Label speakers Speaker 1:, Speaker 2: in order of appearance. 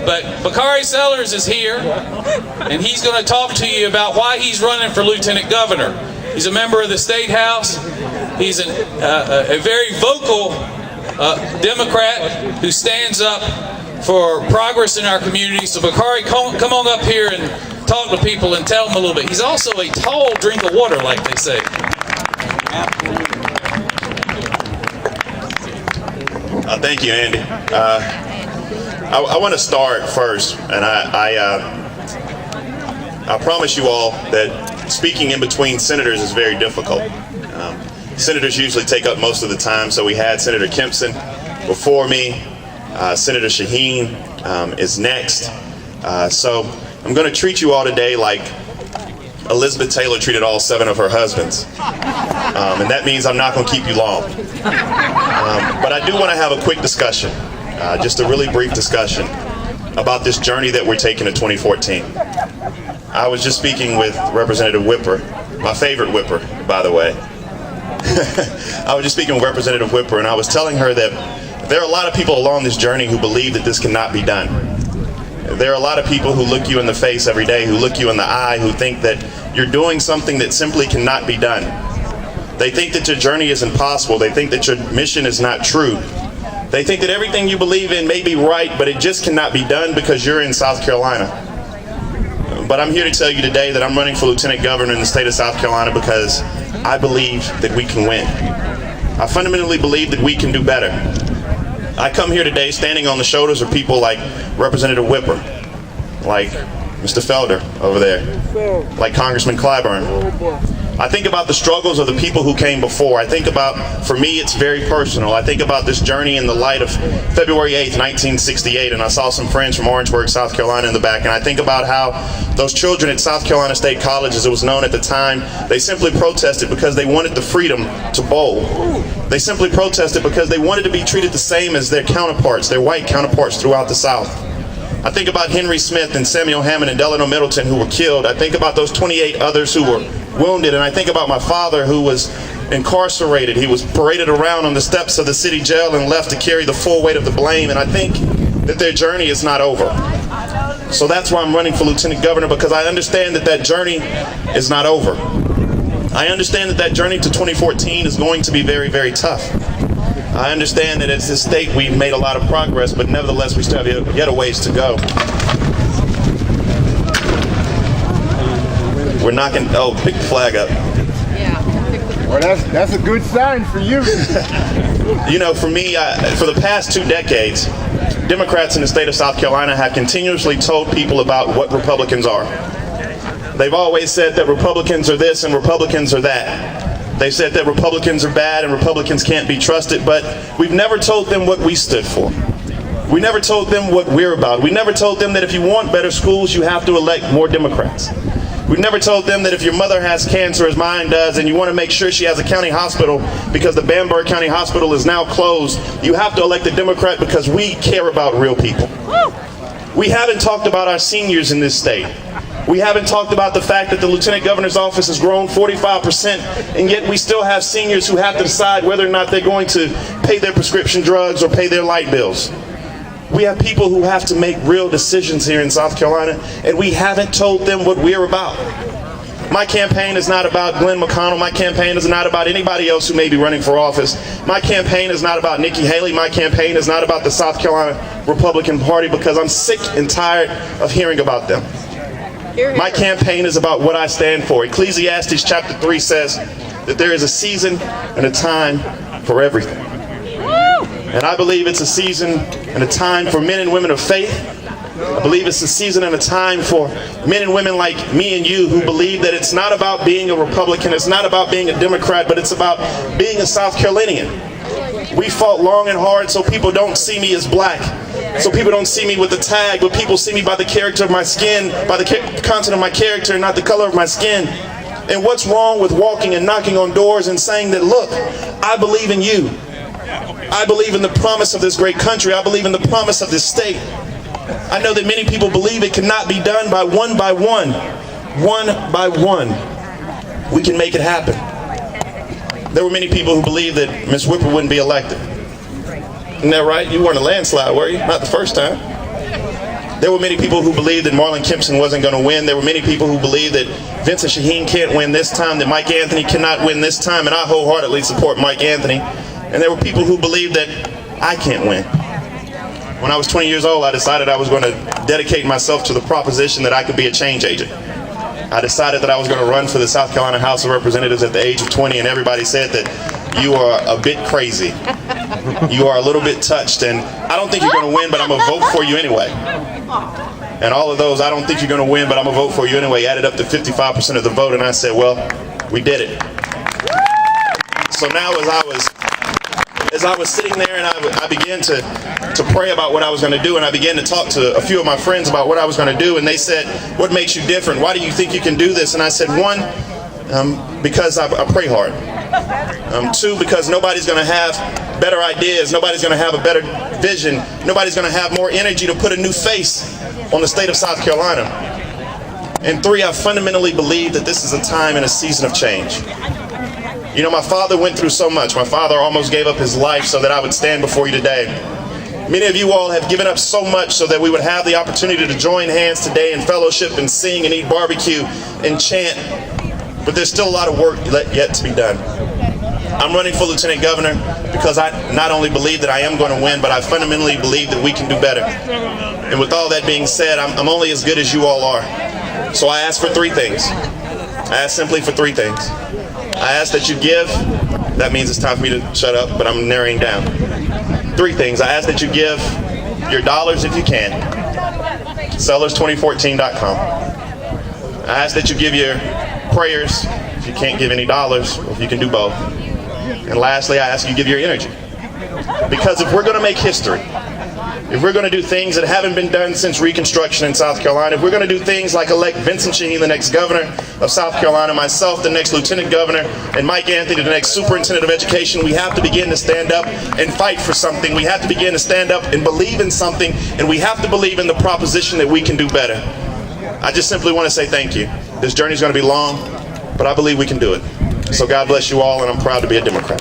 Speaker 1: But Bakari Sellers is here, and he's going to talk to you about why he's running for lieutenant governor. He's a member of the State House. He's a very vocal Democrat who stands up for progress in our community. So Bakari, come on up here and talk to people and tell them a little bit. He's also a tall drink of water, like they say.
Speaker 2: Thank you, Andy. I want to start first, and I promise you all that speaking in between senators is very difficult. Senators usually take up most of the time, so we had Senator Kempson before me. Senator Shaheen is next. So I'm going to treat you all today like Elizabeth Taylor treated all 7 of her husbands. And that means I'm not going to keep you long. But I do want to have a quick discussion, just a really brief discussion about this journey that we're taking to 2014. I was just speaking with Representative Whipper, my favorite Whipper, by the way. I was just speaking with Representative Whipper, and I was telling her that there are a lot of people along this journey who believe that this cannot be done. There are a lot of people who look you in the face every day, who look you in the eye, who think that you're doing something that simply cannot be done. They think that your journey is impossible. They think that your mission is not true. They think that everything you believe in may be right, but it just cannot be done because you're in South Carolina. But I'm here to tell you today that I'm running for lieutenant governor in the state of South Carolina because I believe that we can win. I fundamentally believe that we can do better. I come here today standing on the shoulders of people like Representative Whipper, like Mr. Felder over there, like Congressman Clyburn. I think about the struggles of the people who came before. I think about, for me, it's very personal. I think about this journey in the light of February 8th, 1968, and I saw some friends from Orangeburg, South Carolina in the back, and I think about how those children at South Carolina State College, as it was known at the time, they simply protested because they wanted the freedom to bowl. They simply protested because they wanted to be treated the same as their counterparts, their white counterparts throughout the South. I think about Henry Smith and Samuel Hammond and Delano Middleton who were killed. I think about those 28 others who were wounded, and I think about my father who was incarcerated. He was paraded around on the steps of the city jail and left to carry the full weight of the blame, and I think that their journey is not over. So that's why I'm running for lieutenant governor, because I understand that that journey is not over. I understand that that journey to 2014 is going to be very, very tough. I understand that as a state we've made a lot of progress, but nevertheless we still have yet a ways to go. We're not going to, oh, pick the flag up.
Speaker 3: Yeah. Well, that's a good sign for you.
Speaker 2: You know, for me, for the past 2 decades, Democrats in the state of South Carolina have continuously told people about what Republicans are. They've always said that Republicans are this and Republicans are that. They said that Republicans are bad and Republicans can't be trusted, but we've never told them what we stood for. We never told them what we're about. We never told them that if you want better schools, you have to elect more Democrats. We've never told them that if your mother has cancer, as mine does, and you want to make sure she has a county hospital because the Bamberg County Hospital is now closed, you have to elect a Democrat because we care about real people. We haven't talked about our seniors in this state. We haven't talked about the fact that the lieutenant governor's office has grown 45%, and yet we still have seniors who have to decide whether or not they're going to pay their prescription drugs or pay their light bills. We have people who have to make real decisions here in South Carolina, and we haven't told them what we're about. My campaign is not about Glenn McConnell. My campaign is not about anybody else who may be running for office. My campaign is not about Nikki Haley. My campaign is not about the South Carolina Republican Party, because I'm sick and tired of hearing about them. My campaign is about what I stand for. Ecclesiastes chapter 3 says that there is a season and a time for everything. And I believe it's a season and a time for men and women of faith. I believe it's a season and a time for men and women like me and you who believe that it's not about being a Republican, it's not about being a Democrat, but it's about being a South Carolinian. We fought long and hard so people don't see me as black, so people don't see me with the tag, but people see me by the character of my skin, by the content of my character, and not the color of my skin. And what's wrong with walking and knocking on doors and saying that, look, I believe in you. I believe in the promise of this great country. I believe in the promise of this state. I know that many people believe it cannot be done by one by one. One by one, we can make it happen. There were many people who believed that Ms. Whipper wouldn't be elected. Isn't that right? You weren't a landslide, were you? Not the first time. There were many people who believed that Marlon Kempson wasn't going to win. There were many people who believed that Vincent Shaheen can't win this time, that Mike Anthony cannot win this time, and I wholeheartedly support Mike Anthony. And there were people who believed that I can't win. When I was 20 years old, I decided I was going to dedicate myself to the proposition that I could be a change agent. I decided that I was going to run for the South Carolina House of Representatives at the age of 20, and everybody said that you are a bit crazy. You are a little bit touched, and I don't think you're going to win, but I'm going to vote for you anyway. And all of those, I don't think you're going to win, but I'm going to vote for you anyway, added up to 55% of the vote, and I said, well, we did it. So now as I was sitting there and I began to pray about what I was going to do, and I began to talk to a few of my friends about what I was going to do, and they said, what makes you different? Why do you think you can do this? And I said, one, because I pray hard. Two, because nobody's going to have better ideas, nobody's going to have a better vision, nobody's going to have more energy to put a new face on the state of South Carolina. And three, I fundamentally believe that this is a time and a season of change. You know, my father went through so much. My father almost gave up his life so that I would stand before you today. Many of you all have given up so much so that we would have the opportunity to join hands today in fellowship and sing and eat barbecue and chant. But there's still a lot of work yet to be done. I'm running for Lieutenant Governor because I not only believe that I am going to win, but I fundamentally believe that we can do better. And with all that being said, I'm only as good as you all are. So I ask for three things. I ask simply for three things. I ask that you give. That means it's time for me to shut up, but I'm narrowing down. Three things. I ask that you give your dollars if you can. Sellers2014.com. I ask that you give your prayers if you can't give any dollars, or if you can do both. And lastly, I ask you to give your energy. Because if we're going to make history, if we're going to do things that haven't been done since Reconstruction in South Carolina, if we're going to do things like elect Vincent Shaheen, the next governor of South Carolina, myself, the next lieutenant governor, and Mike Anthony, the next superintendent of education, we have to begin to stand up and fight for something. We have to begin to stand up and believe in something, and we have to believe in the proposition that we can do better. I just simply want to say thank you. This journey is going to be long, but I believe we can do it. So God bless you all, and I'm proud to be a Democrat.